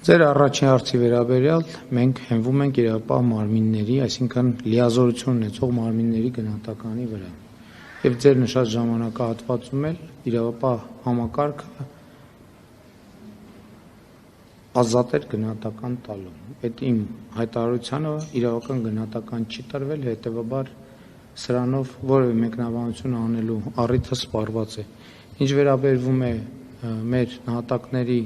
Ձեր առաջին հարցի վերաբերյալ մենք հենվում ենք իրավապահ մարմինների, այսինքն լիազորություն ունեցող մարմինների գնահատականի վրա։ Եվ ձեր նշած ժամանակահատվածում էլ իրավապահ համակարգը ազատ էր գնահատական տալու։ Այդ իմ հայտարարությանը իրավական գնահատական չի տրվել, հետևաբար սրանով որևէ մեկնաբանություն անելու առիթը սպառված է։ Ինչ վերաբերվում է մեր նահատակների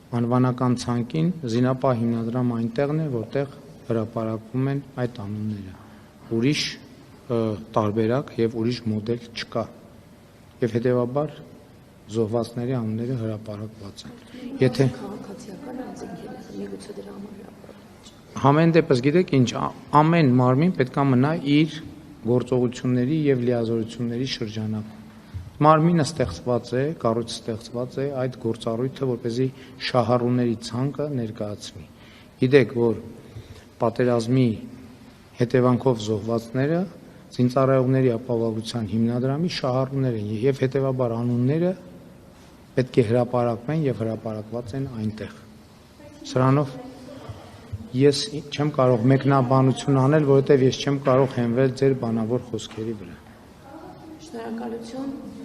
անվանական ցանկին, զինապահ հիմնադրամը այնտեղն է, որտեղ հրապարակվում են այդ անունները։ Ուրիշ տարբերակ եւ ուրիշ մոդել չկա։ Եվ հետեւաբար զոհվածների անունները հրապարակված են։ Եթե Համեն դեպս գիտեք ինչ, ամեն մարմին պետք է մնա իր գործողությունների եւ լիազորությունների շրջանակում։ Մարմինը ստեղծված է, կառույցը ստեղծված է այդ գործառույթը, որպեսզի շահառուների ցանկը ներկայացնի։ Գիտեք, որ պատերազմի հետևանքով զոհվածները զինծառայողների ապահովության հիմնադրամի շահառուներ են եւ հետեւաբար անունները պետք է հրապարակվեն եւ հրապարակված են այնտեղ։ Սրանով ես չեմ կարող մեկնաբանություն անել, որովհետեւ ես չեմ կարող հենվել ձեր բանավոր խոսքերի վրա։ Շնորհակալություն։